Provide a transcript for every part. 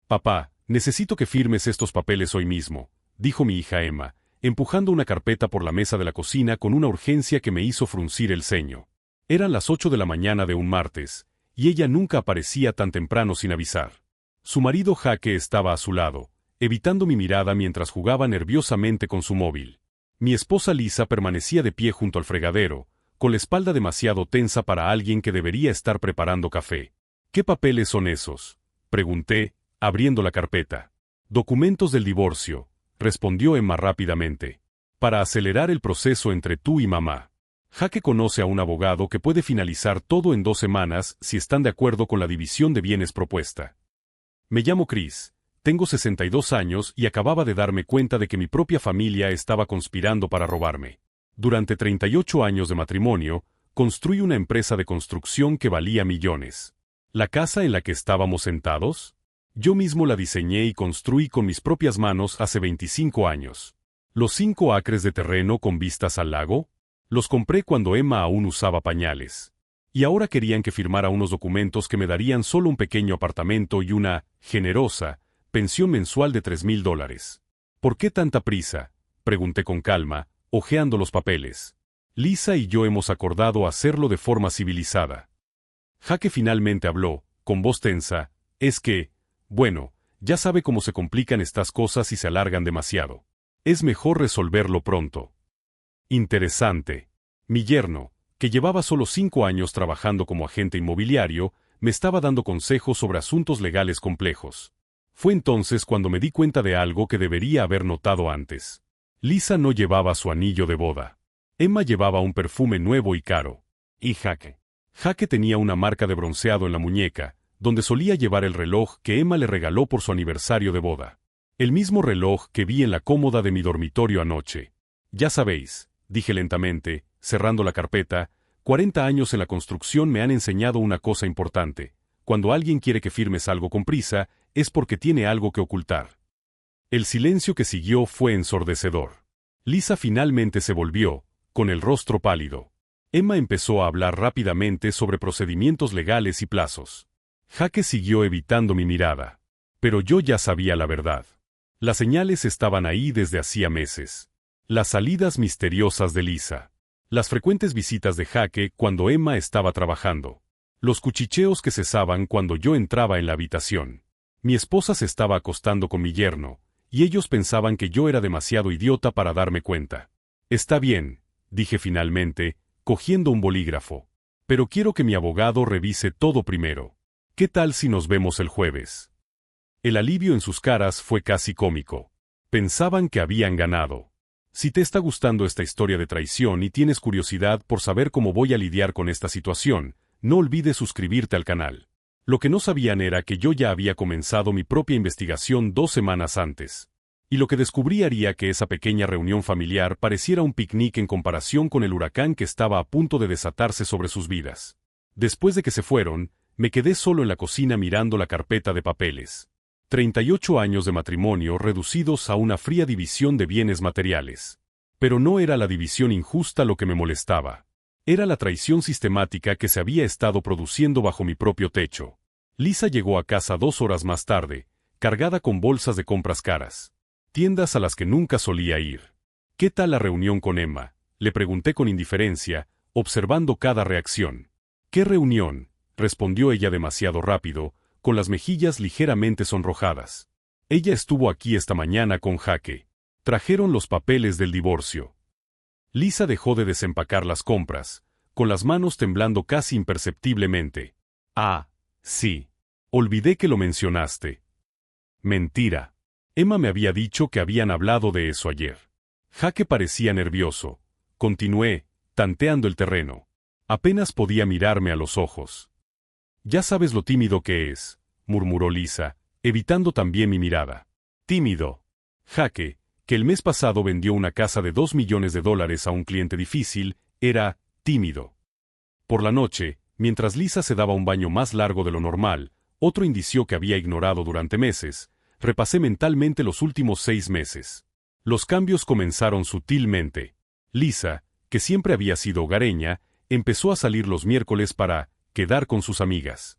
Papá, necesito que firmes estos papeles hoy mismo, dijo mi hija Emma, empujando una carpeta por la mesa de la cocina con una urgencia que me hizo fruncir el ceño. Eran las 8 de la mañana de un martes, y ella nunca aparecía tan temprano sin avisar. Su marido Jake estaba a su lado, evitando mi mirada mientras jugaba nerviosamente con su móvil. Mi esposa Lisa permanecía de pie junto al fregadero, con la espalda demasiado tensa para alguien que debería estar preparando café. ¿Qué papeles son esos?, pregunté, abriendo la carpeta. Documentos del divorcio, respondió Emma rápidamente. Para acelerar el proceso entre tú y mamá. Jake conoce a un abogado que puede finalizar todo en 2 semanas si están de acuerdo con la división de bienes propuesta. Me llamo Chris, tengo 62 años y acababa de darme cuenta de que mi propia familia estaba conspirando para robarme. Durante 38 años de matrimonio, construí una empresa de construcción que valía millones. ¿La casa en la que estábamos sentados? Yo mismo la diseñé y construí con mis propias manos hace 25 años. ¿Los 5 acres de terreno con vistas al lago? Los compré cuando Emma aún usaba pañales. Y ahora querían que firmara unos documentos que me darían solo un pequeño apartamento y una, generosa, pensión mensual de $3,000. ¿Por qué tanta prisa?, pregunté con calma, hojeando los papeles. Lisa y yo hemos acordado hacerlo de forma civilizada. Jake finalmente habló, con voz tensa, es que, bueno, ya sabe cómo se complican estas cosas y se alargan demasiado. Es mejor resolverlo pronto. Interesante. Mi yerno, que llevaba solo 5 años trabajando como agente inmobiliario, me estaba dando consejos sobre asuntos legales complejos. Fue entonces cuando me di cuenta de algo que debería haber notado antes. Lisa no llevaba su anillo de boda. Emma llevaba un perfume nuevo y caro. Y Jake tenía una marca de bronceado en la muñeca, donde solía llevar el reloj que Emma le regaló por su aniversario de boda. El mismo reloj que vi en la cómoda de mi dormitorio anoche. Ya sabéis, dije lentamente, cerrando la carpeta, 40 años en la construcción me han enseñado una cosa importante. Cuando alguien quiere que firmes algo con prisa, es porque tiene algo que ocultar. El silencio que siguió fue ensordecedor. Lisa finalmente se volvió, con el rostro pálido. Emma empezó a hablar rápidamente sobre procedimientos legales y plazos. Jake siguió evitando mi mirada. Pero yo ya sabía la verdad. Las señales estaban ahí desde hacía meses. Las salidas misteriosas de Lisa. Las frecuentes visitas de Jake cuando Emma estaba trabajando. Los cuchicheos que cesaban cuando yo entraba en la habitación. Mi esposa se estaba acostando con mi yerno, y ellos pensaban que yo era demasiado idiota para darme cuenta. Está bien, dije finalmente, cogiendo un bolígrafo. Pero quiero que mi abogado revise todo primero. ¿Qué tal si nos vemos el jueves? El alivio en sus caras fue casi cómico. Pensaban que habían ganado. Si te está gustando esta historia de traición y tienes curiosidad por saber cómo voy a lidiar con esta situación, no olvides suscribirte al canal. Lo que no sabían era que yo ya había comenzado mi propia investigación 2 semanas antes. Y lo que descubrí haría que esa pequeña reunión familiar pareciera un picnic en comparación con el huracán que estaba a punto de desatarse sobre sus vidas. Después de que se fueron, me quedé solo en la cocina mirando la carpeta de papeles. 38 años de matrimonio reducidos a una fría división de bienes materiales. Pero no era la división injusta lo que me molestaba. Era la traición sistemática que se había estado produciendo bajo mi propio techo. Lisa llegó a casa 2 horas más tarde, cargada con bolsas de compras caras. Tiendas a las que nunca solía ir. ¿Qué tal la reunión con Emma?, le pregunté con indiferencia, observando cada reacción. ¿Qué reunión?, respondió ella demasiado rápido, con las mejillas ligeramente sonrojadas. Ella estuvo aquí esta mañana con Jake. Trajeron los papeles del divorcio. Lisa dejó de desempacar las compras, con las manos temblando casi imperceptiblemente. Ah, sí. Olvidé que lo mencionaste. Mentira. Emma me había dicho que habían hablado de eso ayer. Jake parecía nervioso. Continué, tanteando el terreno. Apenas podía mirarme a los ojos. Ya sabes lo tímido que es, murmuró Lisa, evitando también mi mirada. Tímido. Jake, que el mes pasado vendió una casa de $2 millones a un cliente difícil, era tímido. Por la noche, mientras Lisa se daba un baño más largo de lo normal, otro indicio que había ignorado durante meses, repasé mentalmente los últimos 6 meses. Los cambios comenzaron sutilmente. Lisa, que siempre había sido hogareña, empezó a salir los miércoles para quedar con sus amigas.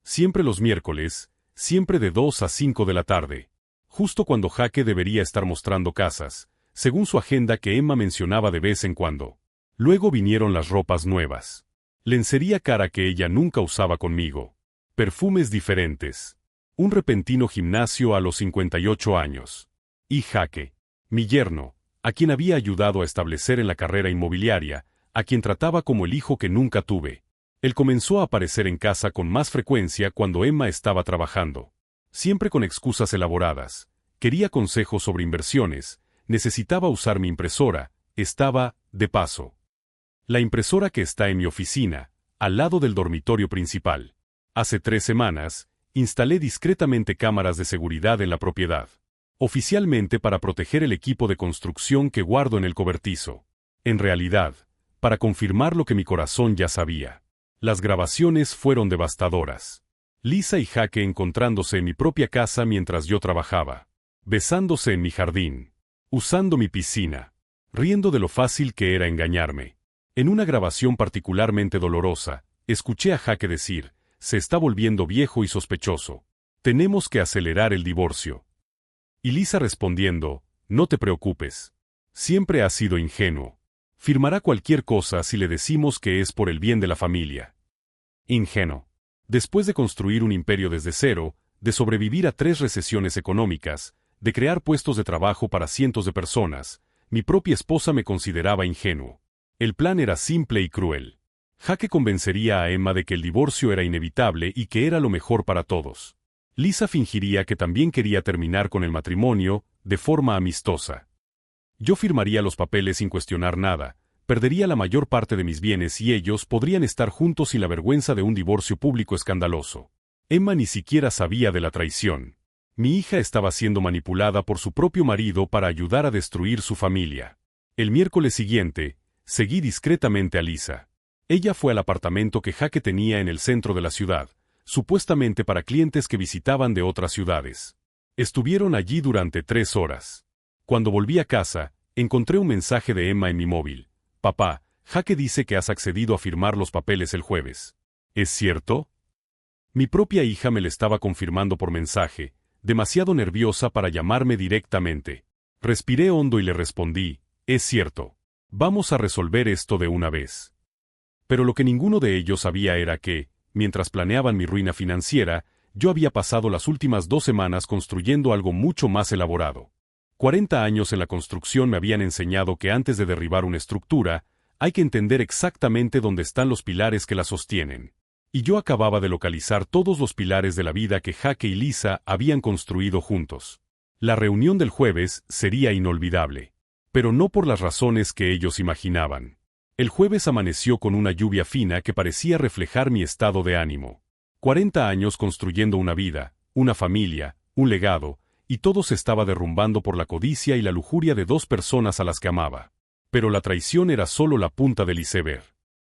Siempre los miércoles, siempre de 2 a 5 de la tarde. Justo cuando Jaque debería estar mostrando casas, según su agenda que Emma mencionaba de vez en cuando. Luego vinieron las ropas nuevas. Lencería cara que ella nunca usaba conmigo. Perfumes diferentes. Un repentino gimnasio a los 58 años. Y Jaque, mi yerno, a quien había ayudado a establecer en la carrera inmobiliaria, a quien trataba como el hijo que nunca tuve. Él comenzó a aparecer en casa con más frecuencia cuando Emma estaba trabajando. Siempre con excusas elaboradas. Quería consejos sobre inversiones, necesitaba usar mi impresora, estaba, de paso. La impresora que está en mi oficina, al lado del dormitorio principal. Hace 3 semanas, instalé discretamente cámaras de seguridad en la propiedad. Oficialmente para proteger el equipo de construcción que guardo en el cobertizo. En realidad, para confirmar lo que mi corazón ya sabía. Las grabaciones fueron devastadoras. Lisa y Jaque encontrándose en mi propia casa mientras yo trabajaba. Besándose en mi jardín. Usando mi piscina. Riendo de lo fácil que era engañarme. En una grabación particularmente dolorosa, escuché a Jaque decir, se está volviendo viejo y sospechoso. Tenemos que acelerar el divorcio. Y Lisa respondiendo, no te preocupes. Siempre ha sido ingenuo. Firmará cualquier cosa si le decimos que es por el bien de la familia. Ingenuo. Después de construir un imperio desde cero, de sobrevivir a 3 recesiones económicas, de crear puestos de trabajo para cientos de personas, mi propia esposa me consideraba ingenuo. El plan era simple y cruel. Jaque convencería a Emma de que el divorcio era inevitable y que era lo mejor para todos. Lisa fingiría que también quería terminar con el matrimonio, de forma amistosa. Yo firmaría los papeles sin cuestionar nada, perdería la mayor parte de mis bienes y ellos podrían estar juntos sin la vergüenza de un divorcio público escandaloso. Emma ni siquiera sabía de la traición. Mi hija estaba siendo manipulada por su propio marido para ayudar a destruir su familia. El miércoles siguiente, seguí discretamente a Lisa. Ella fue al apartamento que Jaque tenía en el centro de la ciudad, supuestamente para clientes que visitaban de otras ciudades. Estuvieron allí durante 3 horas. Cuando volví a casa, encontré un mensaje de Emma en mi móvil. Papá, Jaque dice que has accedido a firmar los papeles el jueves. ¿Es cierto? Mi propia hija me lo estaba confirmando por mensaje, demasiado nerviosa para llamarme directamente. Respiré hondo y le respondí, es cierto. Vamos a resolver esto de una vez. Pero lo que ninguno de ellos sabía era que, mientras planeaban mi ruina financiera, yo había pasado las últimas 2 semanas construyendo algo mucho más elaborado. 40 años en la construcción me habían enseñado que antes de derribar una estructura, hay que entender exactamente dónde están los pilares que la sostienen. Y yo acababa de localizar todos los pilares de la vida que Jaque y Lisa habían construido juntos. La reunión del jueves sería inolvidable. Pero no por las razones que ellos imaginaban. El jueves amaneció con una lluvia fina que parecía reflejar mi estado de ánimo. 40 años construyendo una vida, una familia, un legado, y todo se estaba derrumbando por la codicia y la lujuria de 2 personas a las que amaba. Pero la traición era solo la punta del iceberg.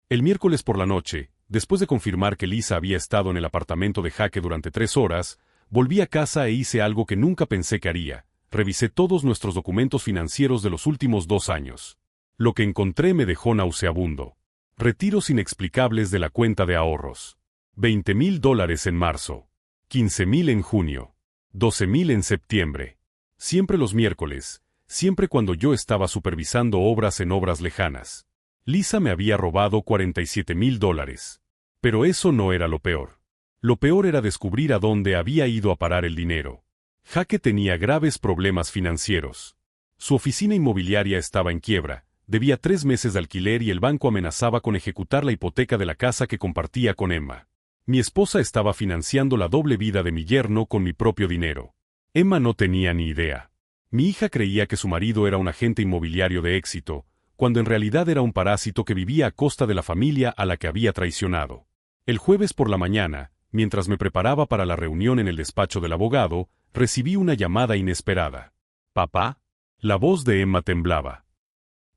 El miércoles por la noche, después de confirmar que Lisa había estado en el apartamento de Jaque durante 3 horas, volví a casa e hice algo que nunca pensé que haría. Revisé todos nuestros documentos financieros de los últimos 2 años. Lo que encontré me dejó nauseabundo. Retiros inexplicables de la cuenta de ahorros. $20,000 en marzo. 15,000 en junio. 12,000 en septiembre. Siempre los miércoles, siempre cuando yo estaba supervisando obras en obras lejanas. Lisa me había robado $47,000. Pero eso no era lo peor. Lo peor era descubrir a dónde había ido a parar el dinero. Jaque tenía graves problemas financieros. Su oficina inmobiliaria estaba en quiebra, debía 3 meses de alquiler y el banco amenazaba con ejecutar la hipoteca de la casa que compartía con Emma. Mi esposa estaba financiando la doble vida de mi yerno con mi propio dinero. Emma no tenía ni idea. Mi hija creía que su marido era un agente inmobiliario de éxito, cuando en realidad era un parásito que vivía a costa de la familia a la que había traicionado. El jueves por la mañana, mientras me preparaba para la reunión en el despacho del abogado, recibí una llamada inesperada. «¿Papá?» La voz de Emma temblaba.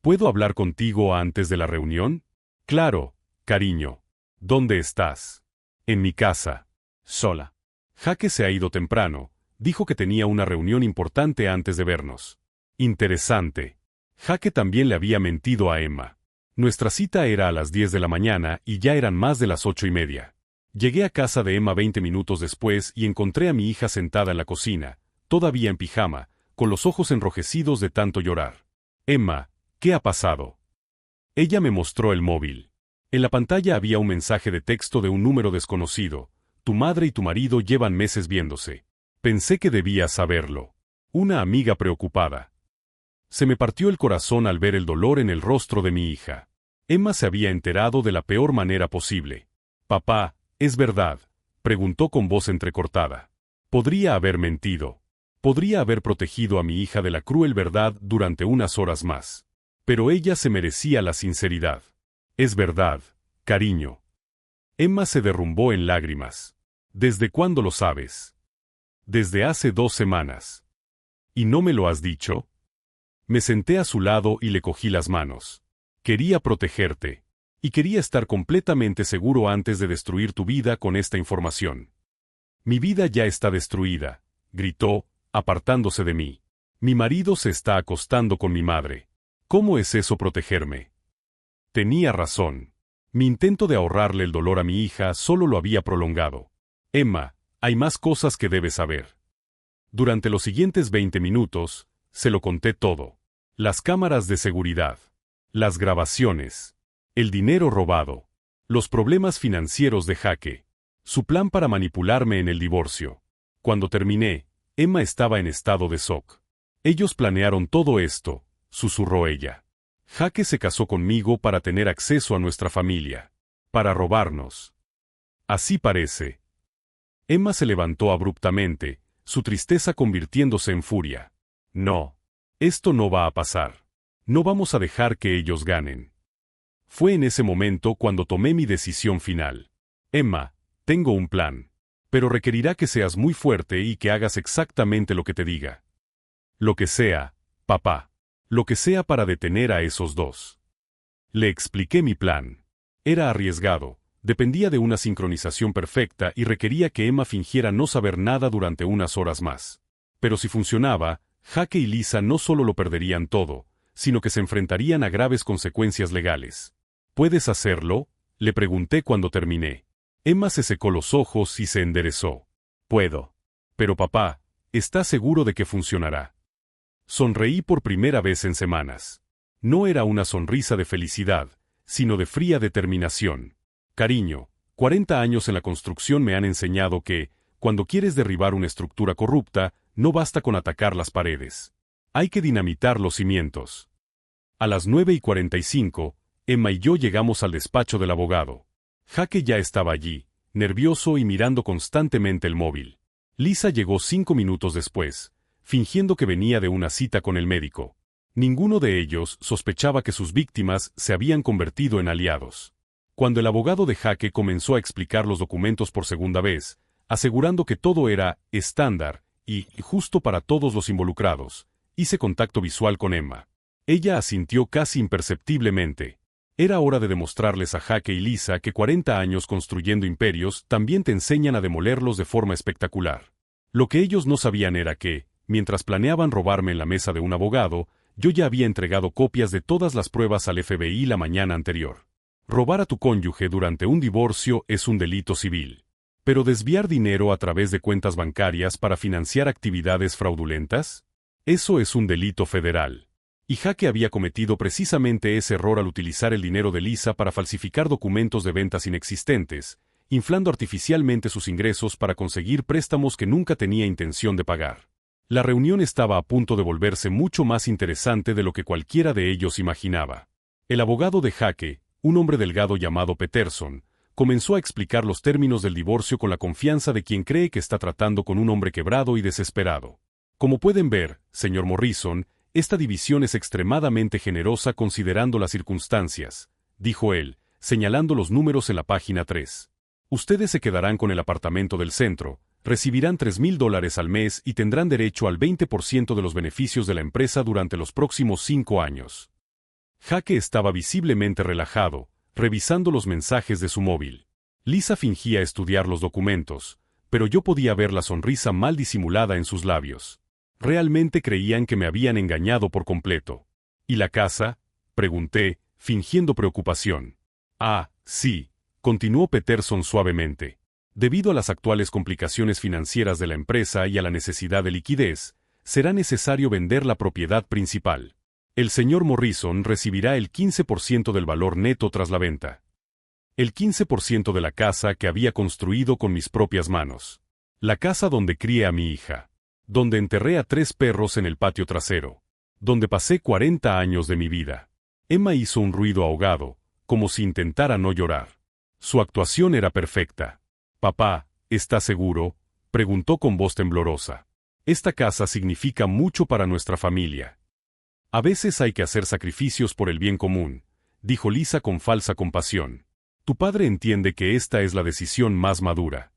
«¿Puedo hablar contigo antes de la reunión?» «Claro, cariño. ¿Dónde estás?» «En mi casa. Sola». Jaque se ha ido temprano. Dijo que tenía una reunión importante antes de vernos. Interesante. Jaque también le había mentido a Emma. Nuestra cita era a las 10 de la mañana y ya eran más de las 8:30. Llegué a casa de Emma 20 minutos después y encontré a mi hija sentada en la cocina, todavía en pijama, con los ojos enrojecidos de tanto llorar. Emma, ¿qué ha pasado? Ella me mostró el móvil. En la pantalla había un mensaje de texto de un número desconocido. Tu madre y tu marido llevan meses viéndose. Pensé que debía saberlo. Una amiga preocupada. Se me partió el corazón al ver el dolor en el rostro de mi hija. Emma se había enterado de la peor manera posible. Papá, ¿es verdad?, preguntó con voz entrecortada. Podría haber mentido. Podría haber protegido a mi hija de la cruel verdad durante unas horas más. Pero ella se merecía la sinceridad. Es verdad, cariño. Emma se derrumbó en lágrimas. ¿Desde cuándo lo sabes? Desde hace 2 semanas. ¿Y no me lo has dicho? Me senté a su lado y le cogí las manos. Quería protegerte. Y quería estar completamente seguro antes de destruir tu vida con esta información. Mi vida ya está destruida, gritó, apartándose de mí. Mi marido se está acostando con mi madre. ¿Cómo es eso protegerme? Tenía razón. Mi intento de ahorrarle el dolor a mi hija solo lo había prolongado. Emma, hay más cosas que debes saber. Durante los siguientes 20 minutos, se lo conté todo. Las cámaras de seguridad. Las grabaciones. El dinero robado. Los problemas financieros de Jaque. Su plan para manipularme en el divorcio. Cuando terminé, Emma estaba en estado de shock. Ellos planearon todo esto, susurró ella. Jaque se casó conmigo para tener acceso a nuestra familia. Para robarnos. Así parece. Emma se levantó abruptamente, su tristeza convirtiéndose en furia. No. Esto no va a pasar. No vamos a dejar que ellos ganen. Fue en ese momento cuando tomé mi decisión final. Emma, tengo un plan. Pero requerirá que seas muy fuerte y que hagas exactamente lo que te diga. Lo que sea, papá. Lo que sea para detener a esos dos. Le expliqué mi plan. Era arriesgado, dependía de una sincronización perfecta y requería que Emma fingiera no saber nada durante unas horas más. Pero si funcionaba, Jaque y Lisa no solo lo perderían todo, sino que se enfrentarían a graves consecuencias legales. ¿Puedes hacerlo?, le pregunté cuando terminé. Emma se secó los ojos y se enderezó. Puedo. Pero papá, ¿estás seguro de que funcionará? Sonreí por primera vez en semanas. No era una sonrisa de felicidad, sino de fría determinación. Cariño, 40 años en la construcción me han enseñado que, cuando quieres derribar una estructura corrupta, no basta con atacar las paredes. Hay que dinamitar los cimientos. A las 9:45, Emma y yo llegamos al despacho del abogado. Jaque ya estaba allí, nervioso y mirando constantemente el móvil. Lisa llegó 5 minutos después, fingiendo que venía de una cita con el médico. Ninguno de ellos sospechaba que sus víctimas se habían convertido en aliados. Cuando el abogado de Jaque comenzó a explicar los documentos por segunda vez, asegurando que todo era estándar y justo para todos los involucrados, hice contacto visual con Emma. Ella asintió casi imperceptiblemente. Era hora de demostrarles a Jaque y Lisa que 40 años construyendo imperios también te enseñan a demolerlos de forma espectacular. Lo que ellos no sabían era que, mientras planeaban robarme en la mesa de un abogado, yo ya había entregado copias de todas las pruebas al FBI la mañana anterior. Robar a tu cónyuge durante un divorcio es un delito civil. Pero desviar dinero a través de cuentas bancarias para financiar actividades fraudulentas, eso es un delito federal. Y Jaque había cometido precisamente ese error al utilizar el dinero de Lisa para falsificar documentos de ventas inexistentes, inflando artificialmente sus ingresos para conseguir préstamos que nunca tenía intención de pagar. La reunión estaba a punto de volverse mucho más interesante de lo que cualquiera de ellos imaginaba. El abogado de Jaque, un hombre delgado llamado Peterson, comenzó a explicar los términos del divorcio con la confianza de quien cree que está tratando con un hombre quebrado y desesperado. Como pueden ver, señor Morrison, esta división es extremadamente generosa considerando las circunstancias, dijo él, señalando los números en la página 3. Ustedes se quedarán con el apartamento del centro, recibirán $3,000 al mes y tendrán derecho al 20% de los beneficios de la empresa durante los próximos 5 años. Jaque estaba visiblemente relajado, revisando los mensajes de su móvil. Lisa fingía estudiar los documentos, pero yo podía ver la sonrisa mal disimulada en sus labios. Realmente creían que me habían engañado por completo. ¿Y la casa?, pregunté, fingiendo preocupación. Ah, sí, continuó Peterson suavemente. Debido a las actuales complicaciones financieras de la empresa y a la necesidad de liquidez, será necesario vender la propiedad principal. El señor Morrison recibirá el 15% del valor neto tras la venta. El 15% de la casa que había construido con mis propias manos. La casa donde crié a mi hija. Donde enterré a 3 perros en el patio trasero. Donde pasé 40 años de mi vida. Emma hizo un ruido ahogado, como si intentara no llorar. Su actuación era perfecta. «Papá, ¿estás seguro?», preguntó con voz temblorosa. «Esta casa significa mucho para nuestra familia. A veces hay que hacer sacrificios por el bien común», dijo Lisa con falsa compasión. «Tu padre entiende que esta es la decisión más madura».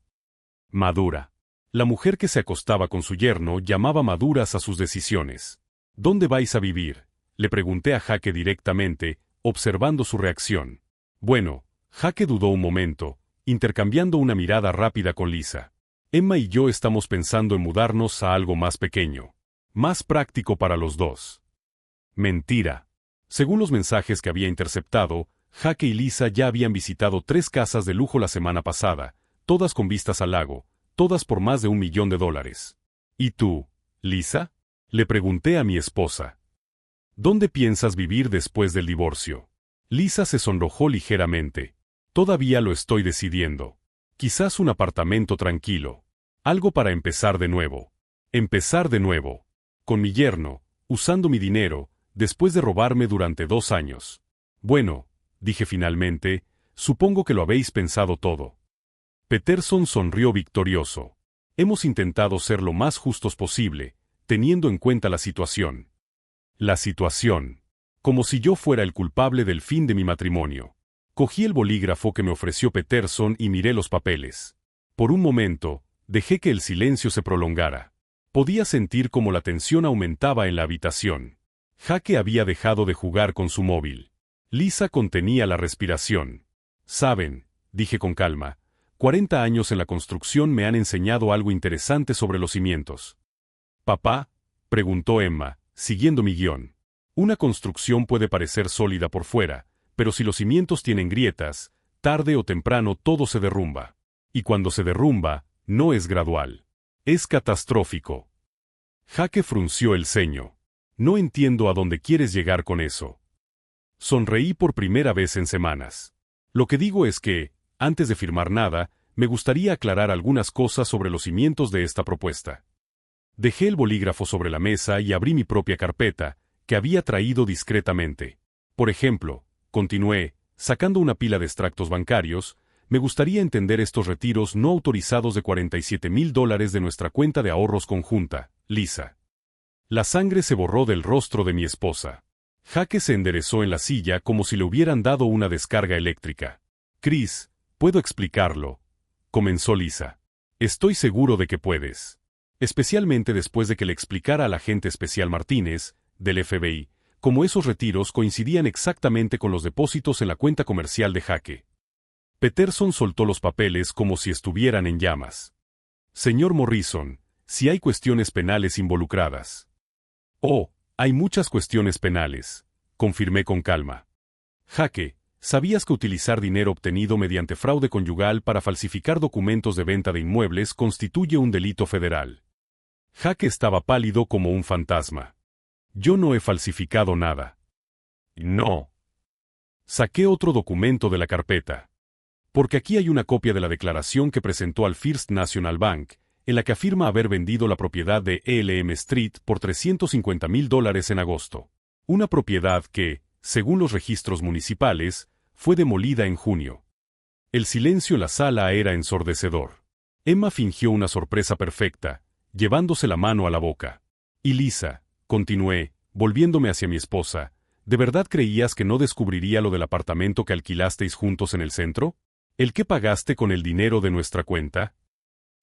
Madura. La mujer que se acostaba con su yerno llamaba maduras a sus decisiones. «¿Dónde vais a vivir?», le pregunté a Jaque directamente, observando su reacción. Bueno, Jaque dudó un momento, intercambiando una mirada rápida con Lisa. «Emma y yo estamos pensando en mudarnos a algo más pequeño. Más práctico para los dos». Mentira. Según los mensajes que había interceptado, Jaque y Lisa ya habían visitado 3 casas de lujo la semana pasada, todas con vistas al lago, todas por más de $1 millón. «¿Y tú, Lisa?», le pregunté a mi esposa. «¿Dónde piensas vivir después del divorcio?». Lisa se sonrojó ligeramente. «Todavía lo estoy decidiendo. Quizás un apartamento tranquilo. Algo para empezar de nuevo. Empezar de nuevo. Con mi yerno, usando mi dinero, después de robarme durante 2 años. Bueno», dije finalmente, «supongo que lo habéis pensado todo». Peterson sonrió victorioso. «Hemos intentado ser lo más justos posible, teniendo en cuenta la situación». La situación. Como si yo fuera el culpable del fin de mi matrimonio. Cogí el bolígrafo que me ofreció Peterson y miré los papeles. Por un momento, dejé que el silencio se prolongara. Podía sentir cómo la tensión aumentaba en la habitación. Jaque había dejado de jugar con su móvil. Lisa contenía la respiración. «Saben», dije con calma, 40 años en la construcción me han enseñado algo interesante sobre los cimientos». «¿Papá?», preguntó Emma, siguiendo mi guión. «Una construcción puede parecer sólida por fuera, pero si los cimientos tienen grietas, tarde o temprano todo se derrumba. Y cuando se derrumba, no es gradual. Es catastrófico». Jaque frunció el ceño. «No entiendo a dónde quieres llegar con eso». Sonreí por primera vez en semanas. «Lo que digo es que, antes de firmar nada, me gustaría aclarar algunas cosas sobre los cimientos de esta propuesta». Dejé el bolígrafo sobre la mesa y abrí mi propia carpeta, que había traído discretamente. «Por ejemplo», continué, sacando una pila de extractos bancarios, «me gustaría entender estos retiros no autorizados de $47,000 de nuestra cuenta de ahorros conjunta, Lisa». La sangre se borró del rostro de mi esposa. Jaque se enderezó en la silla como si le hubieran dado una descarga eléctrica. «Chris, ¿puedo explicarlo?», comenzó Lisa. «Estoy seguro de que puedes. Especialmente después de que le explicara al agente especial Martínez, del FBI, cómo esos retiros coincidían exactamente con los depósitos en la cuenta comercial de Jaque». Peterson soltó los papeles como si estuvieran en llamas. «Señor Morrison, si hay cuestiones penales involucradas». «Oh, hay muchas cuestiones penales», confirmé con calma. «Jaque, ¿sabías que utilizar dinero obtenido mediante fraude conyugal para falsificar documentos de venta de inmuebles constituye un delito federal?» Jaque estaba pálido como un fantasma. «Yo no he falsificado nada». «No». Saqué otro documento de la carpeta. «Porque aquí hay una copia de la declaración que presentó al First National Bank, en la que afirma haber vendido la propiedad de ELM Street por $350,000 en agosto. Una propiedad que, según los registros municipales, fue demolida en junio». El silencio en la sala era ensordecedor. Emma fingió una sorpresa perfecta, llevándose la mano a la boca. «Y Lisa», continué, volviéndome hacia mi esposa, «¿de verdad creías que no descubriría lo del apartamento que alquilasteis juntos en el centro? ¿El que pagaste con el dinero de nuestra cuenta?»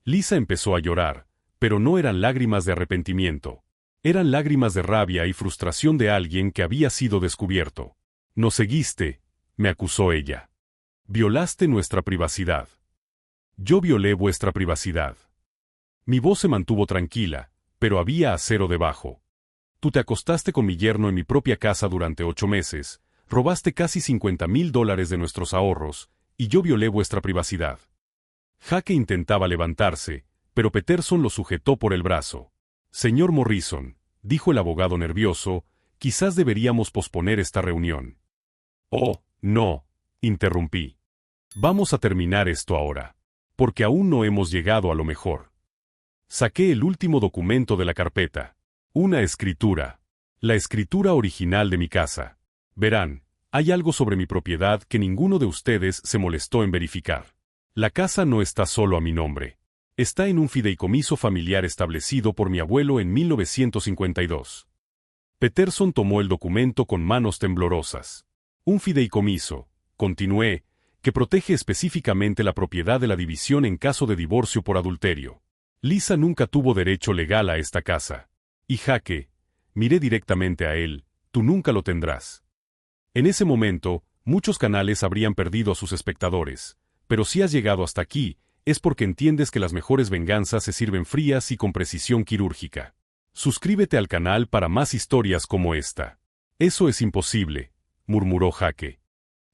Lisa empezó a llorar, pero no eran lágrimas de arrepentimiento. Eran lágrimas de rabia y frustración de alguien que había sido descubierto. «Nos seguiste», me acusó ella. «Violaste nuestra privacidad». «Yo violé vuestra privacidad». Mi voz se mantuvo tranquila, pero había acero debajo. «Tú te acostaste con mi yerno en mi propia casa durante 8 meses, robaste casi $50,000 de nuestros ahorros, y yo violé vuestra privacidad». Jaque intentaba levantarse, pero Peterson lo sujetó por el brazo. Señor Morrison, dijo el abogado nervioso, quizás deberíamos posponer esta reunión. Oh, no, interrumpí. Vamos a terminar esto ahora. Porque aún no hemos llegado a lo mejor. Saqué el último documento de la carpeta. Una escritura. La escritura original de mi casa. Verán, hay algo sobre mi propiedad que ninguno de ustedes se molestó en verificar. La casa no está solo a mi nombre. Está en un fideicomiso familiar establecido por mi abuelo en 1952. Peterson tomó el documento con manos temblorosas. Un fideicomiso, continué, que protege específicamente la propiedad de la división en caso de divorcio por adulterio. Lisa nunca tuvo derecho legal a esta casa. Y Jaque, miré directamente a él, tú nunca lo tendrás. En ese momento, muchos canales habrían perdido a sus espectadores, pero si has llegado hasta aquí, es porque entiendes que las mejores venganzas se sirven frías y con precisión quirúrgica. Suscríbete al canal para más historias como esta. Eso es imposible, murmuró Jaque.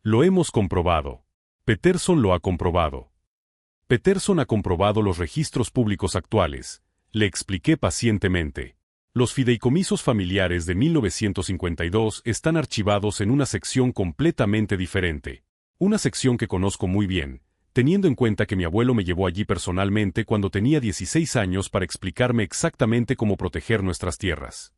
Lo hemos comprobado. Peterson lo ha comprobado. Peterson ha comprobado los registros públicos actuales, le expliqué pacientemente. Los fideicomisos familiares de 1952 están archivados en una sección completamente diferente. Una sección que conozco muy bien, teniendo en cuenta que mi abuelo me llevó allí personalmente cuando tenía 16 años para explicarme exactamente cómo proteger nuestras tierras.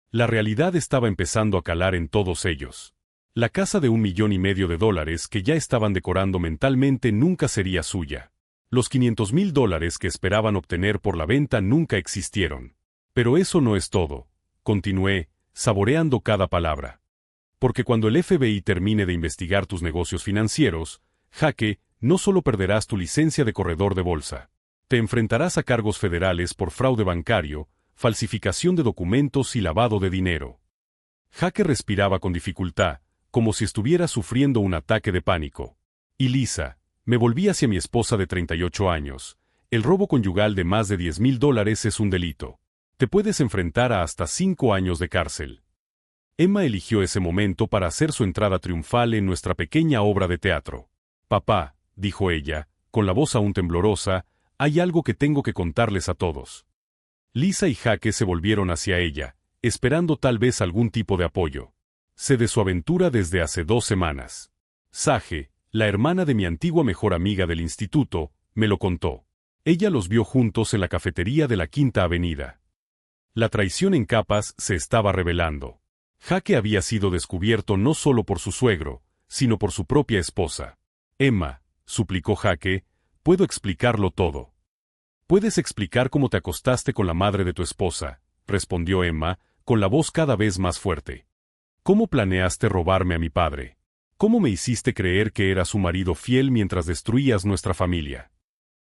La realidad estaba empezando a calar en todos ellos. La casa de $1,5 millones que ya estaban decorando mentalmente nunca sería suya. Los $500,000 que esperaban obtener por la venta nunca existieron. Pero eso no es todo, continué, saboreando cada palabra. Porque cuando el FBI termine de investigar tus negocios financieros, Jaque, no solo perderás tu licencia de corredor de bolsa. Te enfrentarás a cargos federales por fraude bancario, falsificación de documentos y lavado de dinero. Jaque respiraba con dificultad, como si estuviera sufriendo un ataque de pánico. Y Lisa, me volví hacia mi esposa de 38 años. El robo conyugal de más de $10,000 es un delito. Te puedes enfrentar a hasta 5 años de cárcel. Emma eligió ese momento para hacer su entrada triunfal en nuestra pequeña obra de teatro. Papá, dijo ella, con la voz aún temblorosa, hay algo que tengo que contarles a todos. Lisa y Jaque se volvieron hacia ella, esperando tal vez algún tipo de apoyo. Sé de su aventura desde hace 2 semanas. Sage, la hermana de mi antigua mejor amiga del instituto, me lo contó. Ella los vio juntos en la cafetería de la Quinta Avenida. La traición en capas se estaba revelando. Jaque había sido descubierto no solo por su suegro, sino por su propia esposa. Emma, suplicó Jaque, puedo explicarlo todo. Puedes explicar cómo te acostaste con la madre de tu esposa, respondió Emma, con la voz cada vez más fuerte. ¿Cómo planeaste robarme a mi padre? ¿Cómo me hiciste creer que era su marido fiel mientras destruías nuestra familia?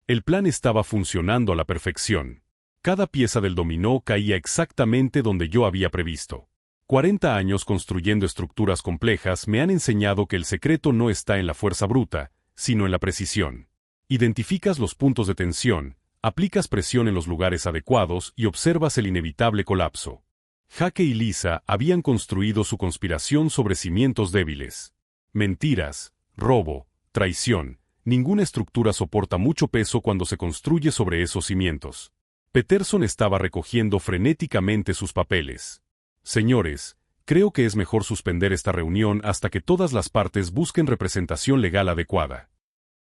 El plan estaba funcionando a la perfección. Cada pieza del dominó caía exactamente donde yo había previsto. 40 años construyendo estructuras complejas me han enseñado que el secreto no está en la fuerza bruta, sino en la precisión. Identificas los puntos de tensión, aplicas presión en los lugares adecuados y observas el inevitable colapso. Jaque y Lisa habían construido su conspiración sobre cimientos débiles. Mentiras, robo, traición, ninguna estructura soporta mucho peso cuando se construye sobre esos cimientos. Peterson estaba recogiendo frenéticamente sus papeles. Señores, creo que es mejor suspender esta reunión hasta que todas las partes busquen representación legal adecuada.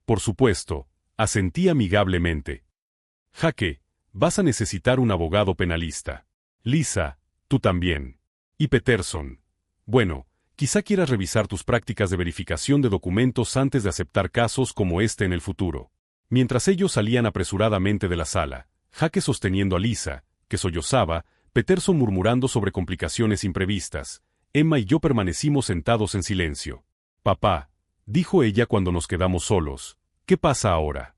Por supuesto, asentí amigablemente. Jaque, vas a necesitar un abogado penalista. Lisa, tú también. Y Peterson. Bueno, quizá quieras revisar tus prácticas de verificación de documentos antes de aceptar casos como este en el futuro. Mientras ellos salían apresuradamente de la sala, Jaque sosteniendo a Lisa, que sollozaba, Peterson murmurando sobre complicaciones imprevistas, Emma y yo permanecimos sentados en silencio. Papá, dijo ella cuando nos quedamos solos, ¿qué pasa ahora?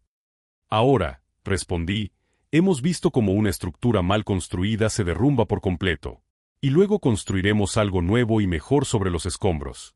Ahora, respondí, hemos visto cómo una estructura mal construida se derrumba por completo. Y luego construiremos algo nuevo y mejor sobre los escombros.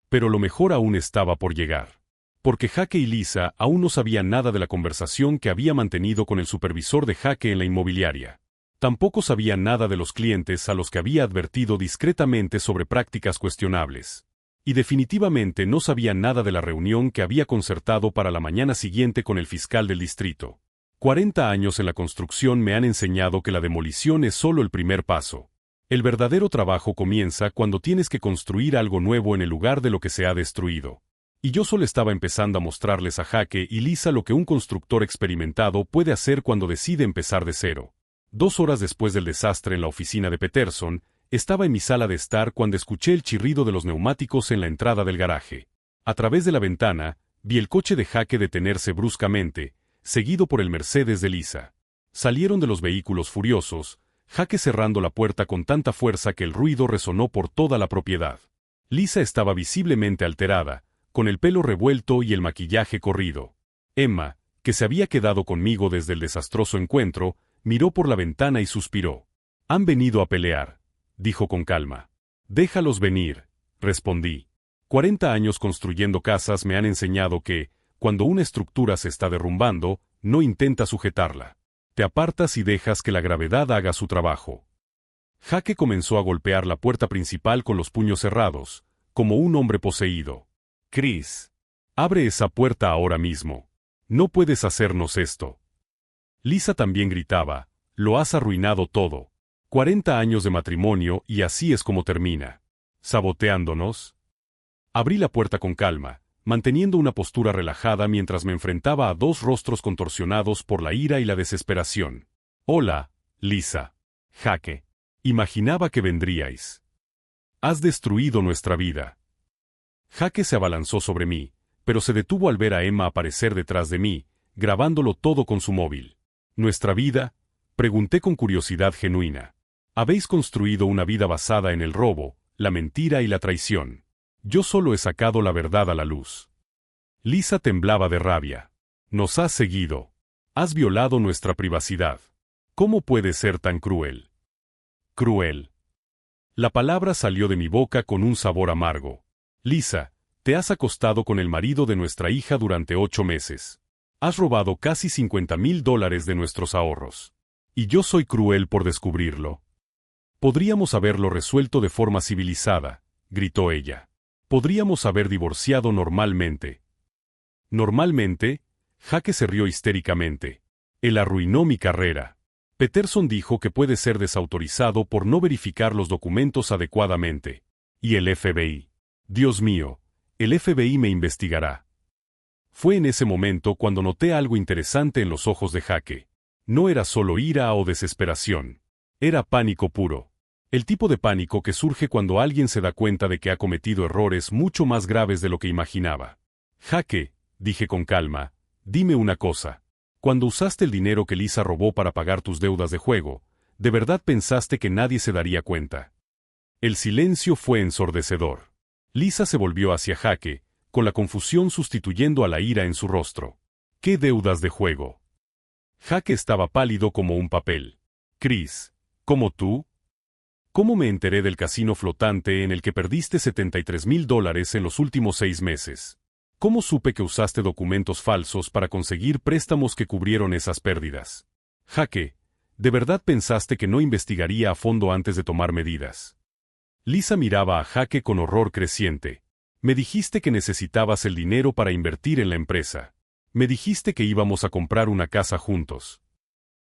Pero lo mejor aún estaba por llegar. Porque Jaque y Lisa aún no sabían nada de la conversación que había mantenido con el supervisor de Jaque en la inmobiliaria. Tampoco sabían nada de los clientes a los que había advertido discretamente sobre prácticas cuestionables. Y definitivamente no sabía nada de la reunión que había concertado para la mañana siguiente con el fiscal del distrito. 40 años en la construcción me han enseñado que la demolición es solo el primer paso. El verdadero trabajo comienza cuando tienes que construir algo nuevo en el lugar de lo que se ha destruido. Y yo solo estaba empezando a mostrarles a Jake y Lisa lo que un constructor experimentado puede hacer cuando decide empezar de cero. 2 horas después del desastre en la oficina de Peterson, estaba en mi sala de estar cuando escuché el chirrido de los neumáticos en la entrada del garaje. A través de la ventana, vi el coche de Jake detenerse bruscamente, seguido por el Mercedes de Lisa. Salieron de los vehículos furiosos, Jake cerrando la puerta con tanta fuerza que el ruido resonó por toda la propiedad. Lisa estaba visiblemente alterada, con el pelo revuelto y el maquillaje corrido. Emma, que se había quedado conmigo desde el desastroso encuentro, miró por la ventana y suspiró. «Han venido a pelear», dijo con calma. «Déjalos venir», respondí. 40 años construyendo casas me han enseñado que, cuando una estructura se está derrumbando, no intenta sujetarla. Te apartas y dejas que la gravedad haga su trabajo. Jake comenzó a golpear la puerta principal con los puños cerrados, como un hombre poseído. «Chris, abre esa puerta ahora mismo. No puedes hacernos esto». Lisa también gritaba, «Lo has arruinado todo. 40 años de matrimonio y así es como termina. ¿Saboteándonos?». Abrí la puerta con calma, manteniendo una postura relajada mientras me enfrentaba a 2 rostros contorsionados por la ira y la desesperación. «Hola, Lisa». «Jake. Imaginaba que vendríais. Has destruido nuestra vida». Jake se abalanzó sobre mí, pero se detuvo al ver a Emma aparecer detrás de mí, grabándolo todo con su móvil. «¿Nuestra vida?», pregunté con curiosidad genuina. «Habéis construido una vida basada en el robo, la mentira y la traición. Yo solo he sacado la verdad a la luz». Lisa temblaba de rabia. «Nos has seguido. Has violado nuestra privacidad. ¿Cómo puedes ser tan cruel?». «Cruel». La palabra salió de mi boca con un sabor amargo. «Lisa, te has acostado con el marido de nuestra hija durante 8 meses. Has robado casi $50,000 de nuestros ahorros. ¿Y yo soy cruel por descubrirlo?». «Podríamos haberlo resuelto de forma civilizada», gritó ella. «Podríamos haber divorciado normalmente». «¿Normalmente?». Jake se rió histéricamente. «Él arruinó mi carrera. Peterson dijo que puede ser desautorizado por no verificar los documentos adecuadamente. Y el FBI. Dios mío, el FBI me investigará». Fue en ese momento cuando noté algo interesante en los ojos de Jake. No era solo ira o desesperación. Era pánico puro. El tipo de pánico que surge cuando alguien se da cuenta de que ha cometido errores mucho más graves de lo que imaginaba. «Jake», dije con calma, «dime una cosa. Cuando usaste el dinero que Lisa robó para pagar tus deudas de juego, ¿de verdad pensaste que nadie se daría cuenta?». El silencio fue ensordecedor. Lisa se volvió hacia Jake, con la confusión sustituyendo a la ira en su rostro. «¿Qué deudas de juego?». Jake estaba pálido como un papel. «Chris, ¿cómo tú? ¿Cómo me enteré del casino flotante en el que perdiste $73,000 en los últimos 6 meses? ¿Cómo supe que usaste documentos falsos para conseguir préstamos que cubrieron esas pérdidas? Jake, ¿de verdad pensaste que no investigaría a fondo antes de tomar medidas?». Lisa miraba a Jake con horror creciente. «Me dijiste que necesitabas el dinero para invertir en la empresa. Me dijiste que íbamos a comprar una casa juntos».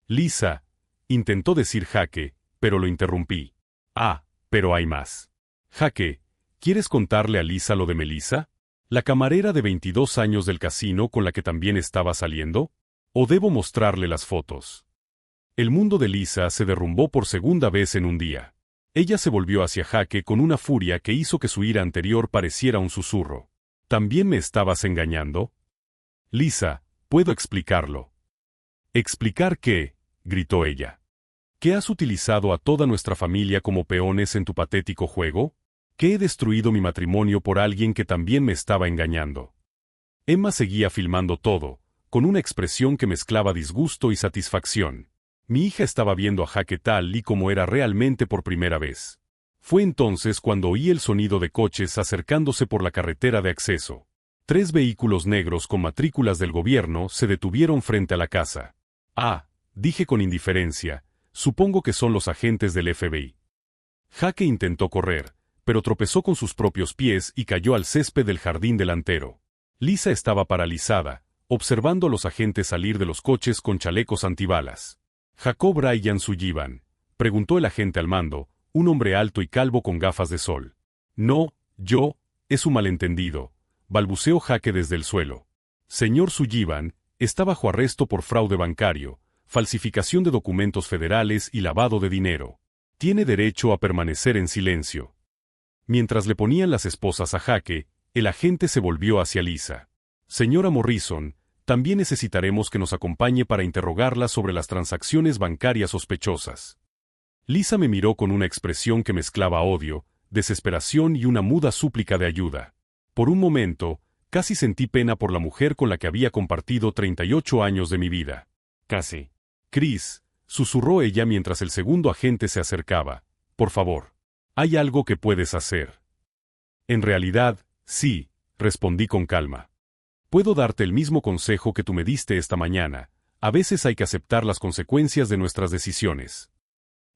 «Lisa», intentó decir Jake, pero lo interrumpí. «Ah, pero hay más. Jake, ¿quieres contarle a Lisa lo de Melissa? ¿La camarera de 22 años del casino con la que también estaba saliendo? ¿O debo mostrarle las fotos?». El mundo de Lisa se derrumbó por segunda vez en un día. Ella se volvió hacia Jake con una furia que hizo que su ira anterior pareciera un susurro. «¿También me estabas engañando?». «Lisa, puedo explicarlo». «¿Explicar qué?», gritó ella. «¿Que has utilizado a toda nuestra familia como peones en tu patético juego? ¿Que he destruido mi matrimonio por alguien que también me estaba engañando?». Emma seguía filmando todo, con una expresión que mezclaba disgusto y satisfacción. Mi hija estaba viendo a Jake tal y como era realmente por primera vez. Fue entonces cuando oí el sonido de coches acercándose por la carretera de acceso. 3 vehículos negros con matrículas del gobierno se detuvieron frente a la casa. «Ah», dije con indiferencia, «supongo que son los agentes del FBI». Jake intentó correr, pero tropezó con sus propios pies y cayó al césped del jardín delantero. Lisa estaba paralizada, observando a los agentes salir de los coches con chalecos antibalas. «¿Jacob Ryan Sullivan?», preguntó el agente al mando, un hombre alto y calvo con gafas de sol. «No, yo, es un malentendido», balbuceó Jake desde el suelo. «Señor Sullivan, está bajo arresto por fraude bancario, falsificación de documentos federales y lavado de dinero. Tiene derecho a permanecer en silencio». Mientras le ponían las esposas a Jake, el agente se volvió hacia Lisa. «Señora Morrison, también necesitaremos que nos acompañe para interrogarla sobre las transacciones bancarias sospechosas». Lisa me miró con una expresión que mezclaba odio, desesperación y una muda súplica de ayuda. Por un momento, casi sentí pena por la mujer con la que había compartido 38 años de mi vida. «Casi. Chris», susurró ella mientras el segundo agente se acercaba. «Por favor. ¿Hay algo que puedes hacer?» «En realidad, sí», respondí con calma. «Puedo darte el mismo consejo que tú me diste esta mañana. A veces hay que aceptar las consecuencias de nuestras decisiones».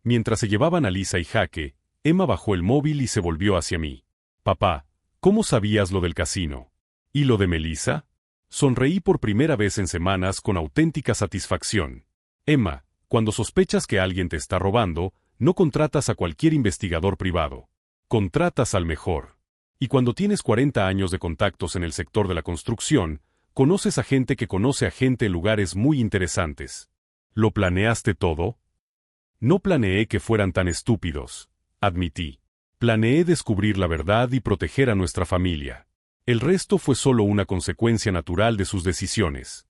Mientras se llevaban a Lisa y Jake, Emma bajó el móvil y se volvió hacia mí. «Papá, ¿cómo sabías lo del casino? ¿Y lo de Melissa?» Sonreí por primera vez en semanas con auténtica satisfacción. «Emma, cuando sospechas que alguien te está robando, no contratas a cualquier investigador privado. Contratas al mejor. Y cuando tienes 40 años de contactos en el sector de la construcción, conoces a gente que conoce a gente en lugares muy interesantes. ¿Lo planeaste todo?» «No planeé que fueran tan estúpidos», admití. «Planeé descubrir la verdad y proteger a nuestra familia. El resto fue solo una consecuencia natural de sus decisiones».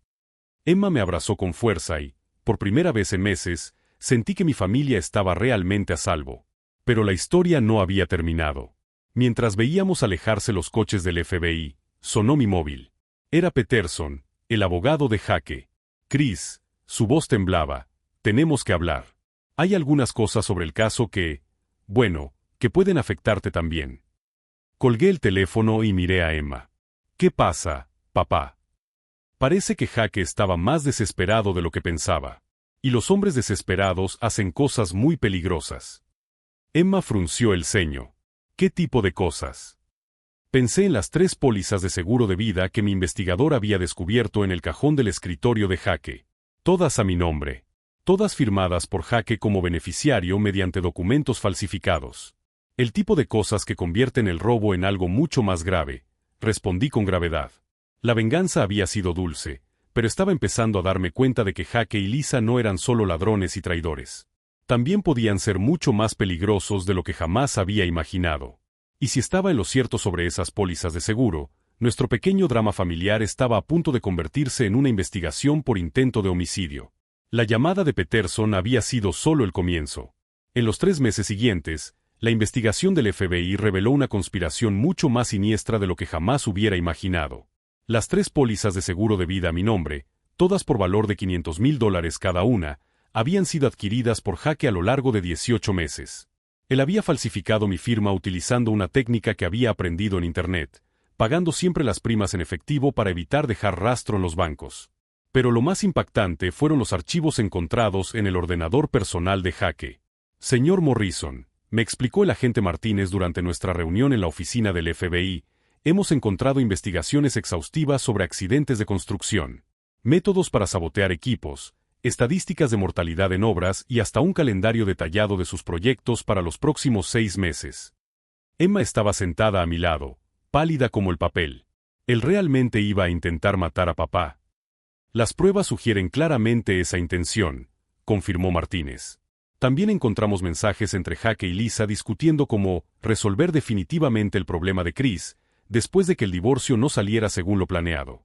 Emma me abrazó con fuerza y, por primera vez en meses, sentí que mi familia estaba realmente a salvo. Pero la historia no había terminado. Mientras veíamos alejarse los coches del FBI, sonó mi móvil. Era Peterson, el abogado de Jake. «Chris», su voz temblaba, «tenemos que hablar. Hay algunas cosas sobre el caso que pueden afectarte también». Colgué el teléfono y miré a Emma. «¿Qué pasa, papá?» Parece que Jake estaba más desesperado de lo que pensaba. Y los hombres desesperados hacen cosas muy peligrosas. Emma frunció el ceño. «¿Qué tipo de cosas?» Pensé en las 3 pólizas de seguro de vida que mi investigador había descubierto en el cajón del escritorio de Jake. Todas a mi nombre. Todas firmadas por Jake como beneficiario mediante documentos falsificados. «El tipo de cosas que convierten el robo en algo mucho más grave», respondí con gravedad. La venganza había sido dulce, pero estaba empezando a darme cuenta de que Jake y Lisa no eran solo ladrones y traidores. También podían ser mucho más peligrosos de lo que jamás había imaginado. Y si estaba en lo cierto sobre esas pólizas de seguro, nuestro pequeño drama familiar estaba a punto de convertirse en una investigación por intento de homicidio. La llamada de Peterson había sido solo el comienzo. En los 3 meses siguientes, la investigación del FBI reveló una conspiración mucho más siniestra de lo que jamás hubiera imaginado. Las 3 pólizas de seguro de vida a mi nombre, todas por valor de $500,000 cada una, habían sido adquiridas por Jake a lo largo de 18 meses. Él había falsificado mi firma utilizando una técnica que había aprendido en Internet, pagando siempre las primas en efectivo para evitar dejar rastro en los bancos. Pero lo más impactante fueron los archivos encontrados en el ordenador personal de Jake. «Señor Morrison», me explicó el agente Martínez durante nuestra reunión en la oficina del FBI, «hemos encontrado investigaciones exhaustivas sobre accidentes de construcción, métodos para sabotear equipos, estadísticas de mortalidad en obras y hasta un calendario detallado de sus proyectos para los próximos 6 meses». Emma estaba sentada a mi lado, pálida como el papel. Él realmente iba a intentar matar a papá. «Las pruebas sugieren claramente esa intención», confirmó Martínez. «También encontramos mensajes entre Jake y Lisa discutiendo cómo resolver definitivamente el problema de Chris, después de que el divorcio no saliera según lo planeado.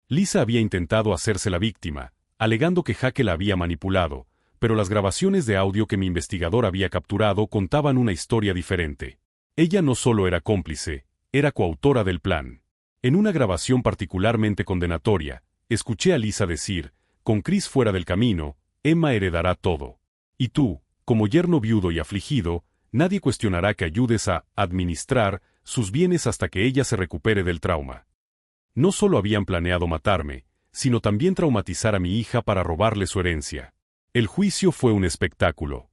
Lisa había intentado hacerse la víctima, alegando que Jake la había manipulado, pero las grabaciones de audio que mi investigador había capturado contaban una historia diferente. Ella no solo era cómplice, era coautora del plan. En una grabación particularmente condenatoria, escuché a Lisa decir, «Con Chris fuera del camino, Emma heredará todo. Y tú, como yerno viudo y afligido, nadie cuestionará que ayudes a administrar sus bienes hasta que ella se recupere del trauma». No solo habían planeado matarme, sino también traumatizar a mi hija para robarle su herencia. El juicio fue un espectáculo.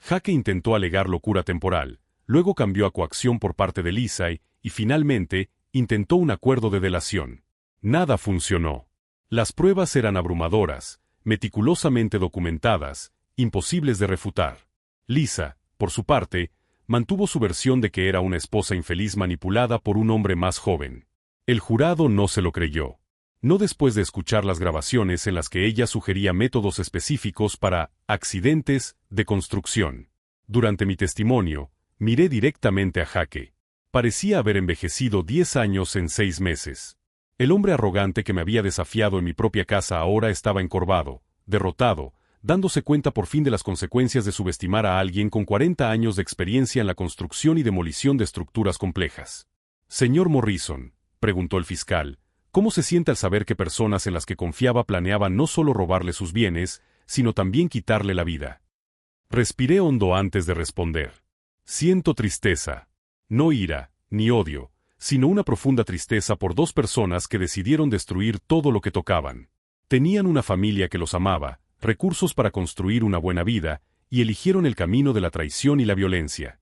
Jake intentó alegar locura temporal, luego cambió a coacción por parte de Lisa y finalmente intentó un acuerdo de delación. Nada funcionó. Las pruebas eran abrumadoras, meticulosamente documentadas, imposibles de refutar. Lisa, por su parte, mantuvo su versión de que era una esposa infeliz manipulada por un hombre más joven. El jurado no se lo creyó. No después de escuchar las grabaciones en las que ella sugería métodos específicos para accidentes de construcción. Durante mi testimonio, miré directamente a Jake. Parecía haber envejecido 10 años en 6 meses. El hombre arrogante que me había desafiado en mi propia casa ahora estaba encorvado, derrotado, dándose cuenta por fin de las consecuencias de subestimar a alguien con 40 años de experiencia en la construcción y demolición de estructuras complejas. Señor Morrison, preguntó el fiscal, ¿cómo se siente al saber que personas en las que confiaba planeaban no solo robarle sus bienes, sino también quitarle la vida? Respiré hondo antes de responder. Siento tristeza. No ira, ni odio, sino una profunda tristeza por dos personas que decidieron destruir todo lo que tocaban. Tenían una familia que los amaba, recursos para construir una buena vida, y eligieron el camino de la traición y la violencia.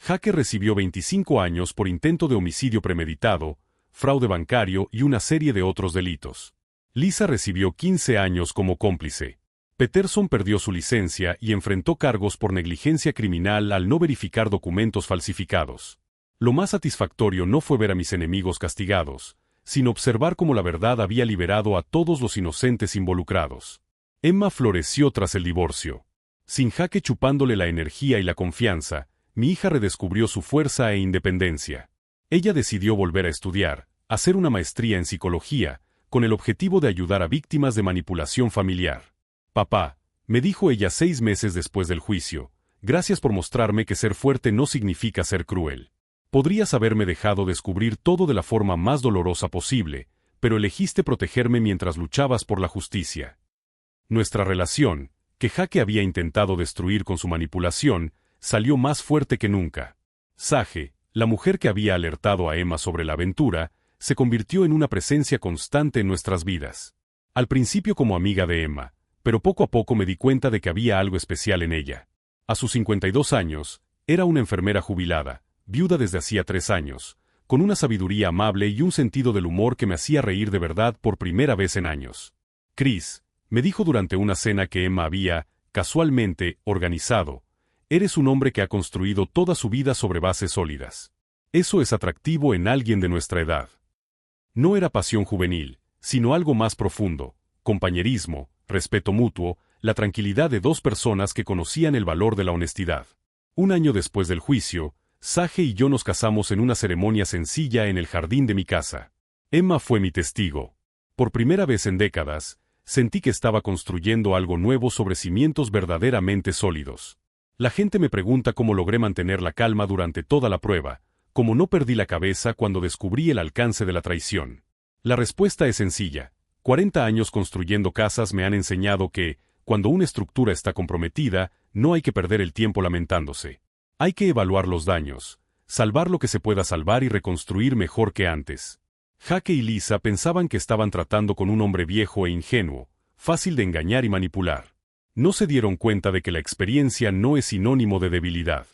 Jake recibió 25 años por intento de homicidio premeditado, fraude bancario y una serie de otros delitos. Lisa recibió 15 años como cómplice. Peterson perdió su licencia y enfrentó cargos por negligencia criminal al no verificar documentos falsificados. Lo más satisfactorio no fue ver a mis enemigos castigados, sino observar cómo la verdad había liberado a todos los inocentes involucrados. Emma floreció tras el divorcio. Sin Jake chupándole la energía y la confianza, mi hija redescubrió su fuerza e independencia. Ella decidió volver a estudiar, hacer una maestría en psicología, con el objetivo de ayudar a víctimas de manipulación familiar. Papá, me dijo ella 6 meses después del juicio, gracias por mostrarme que ser fuerte no significa ser cruel. Podrías haberme dejado descubrir todo de la forma más dolorosa posible, pero elegiste protegerme mientras luchabas por la justicia. Nuestra relación, que Jake había intentado destruir con su manipulación, salió más fuerte que nunca. Sage, la mujer que había alertado a Emma sobre la aventura, se convirtió en una presencia constante en nuestras vidas. Al principio como amiga de Emma, pero poco a poco me di cuenta de que había algo especial en ella. A sus 52 años, era una enfermera jubilada, viuda desde hacía 3 años, con una sabiduría amable y un sentido del humor que me hacía reír de verdad por primera vez en años. Chris, me dijo durante una cena que Emma había, casualmente, organizado, eres un hombre que ha construido toda su vida sobre bases sólidas. Eso es atractivo en alguien de nuestra edad. No era pasión juvenil, sino algo más profundo, compañerismo, respeto mutuo, la tranquilidad de dos personas que conocían el valor de la honestidad. Un año después del juicio, Sage y yo nos casamos en una ceremonia sencilla en el jardín de mi casa. Emma fue mi testigo. Por primera vez en décadas, sentí que estaba construyendo algo nuevo sobre cimientos verdaderamente sólidos. La gente me pregunta cómo logré mantener la calma durante toda la prueba, cómo no perdí la cabeza cuando descubrí el alcance de la traición. La respuesta es sencilla. 40 años construyendo casas me han enseñado que, cuando una estructura está comprometida, no hay que perder el tiempo lamentándose. Hay que evaluar los daños, salvar lo que se pueda salvar y reconstruir mejor que antes. Jake y Lisa pensaban que estaban tratando con un hombre viejo e ingenuo, fácil de engañar y manipular. No se dieron cuenta de que la experiencia no es sinónimo de debilidad.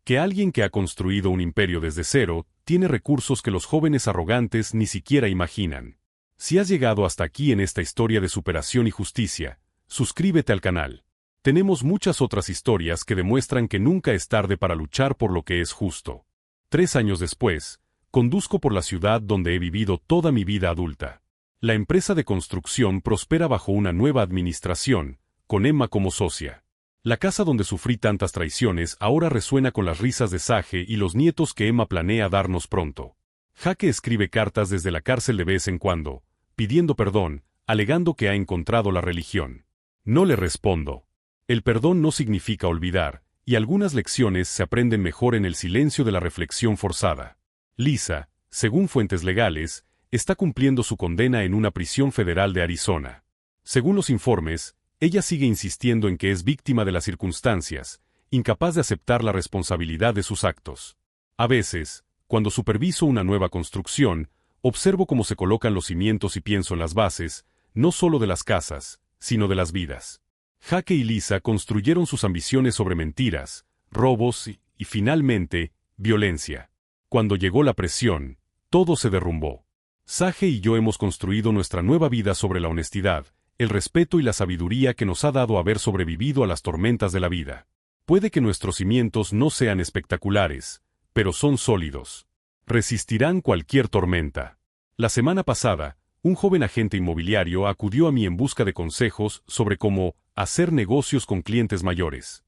Que alguien que ha construido un imperio desde cero, tiene recursos que los jóvenes arrogantes ni siquiera imaginan. Si has llegado hasta aquí en esta historia de superación y justicia, suscríbete al canal. Tenemos muchas otras historias que demuestran que nunca es tarde para luchar por lo que es justo. 3 años después, conduzco por la ciudad donde he vivido toda mi vida adulta. La empresa de construcción prospera bajo una nueva administración, con Emma como socia. La casa donde sufrí tantas traiciones ahora resuena con las risas de Sage y los nietos que Emma planea darnos pronto. Jake escribe cartas desde la cárcel de vez en cuando, pidiendo perdón, alegando que ha encontrado la religión. No le respondo. El perdón no significa olvidar, y algunas lecciones se aprenden mejor en el silencio de la reflexión forzada. Lisa, según fuentes legales, está cumpliendo su condena en una prisión federal de Arizona. Según los informes, ella sigue insistiendo en que es víctima de las circunstancias, incapaz de aceptar la responsabilidad de sus actos. A veces, cuando superviso una nueva construcción, observo cómo se colocan los cimientos y pienso en las bases, no solo de las casas, sino de las vidas. Jake y Lisa construyeron sus ambiciones sobre mentiras, robos y finalmente, violencia. Cuando llegó la presión, todo se derrumbó. Sage y yo hemos construido nuestra nueva vida sobre la honestidad, el respeto y la sabiduría que nos ha dado haber sobrevivido a las tormentas de la vida. Puede que nuestros cimientos no sean espectaculares, pero son sólidos. Resistirán cualquier tormenta. La semana pasada, un joven agente inmobiliario acudió a mí en busca de consejos sobre cómo hacer negocios con clientes mayores.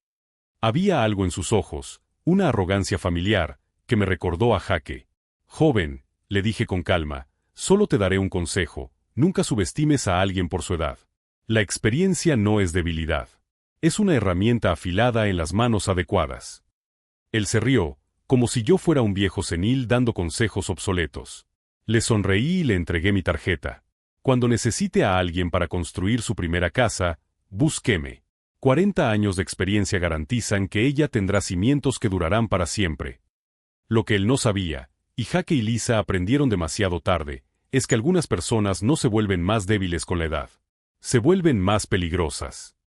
Había algo en sus ojos, una arrogancia familiar, que me recordó a Jaque. Joven, le dije con calma, solo te daré un consejo, nunca subestimes a alguien por su edad. La experiencia no es debilidad. Es una herramienta afilada en las manos adecuadas. Él se rió, como si yo fuera un viejo senil dando consejos obsoletos. Le sonreí y le entregué mi tarjeta. Cuando necesite a alguien para construir su primera casa, búsqueme. 40 años de experiencia garantizan que ella tendrá cimientos que durarán para siempre. Lo que él no sabía, y Jaque y Lisa aprendieron demasiado tarde, es que algunas personas no se vuelven más débiles con la edad. Se vuelven más peligrosas.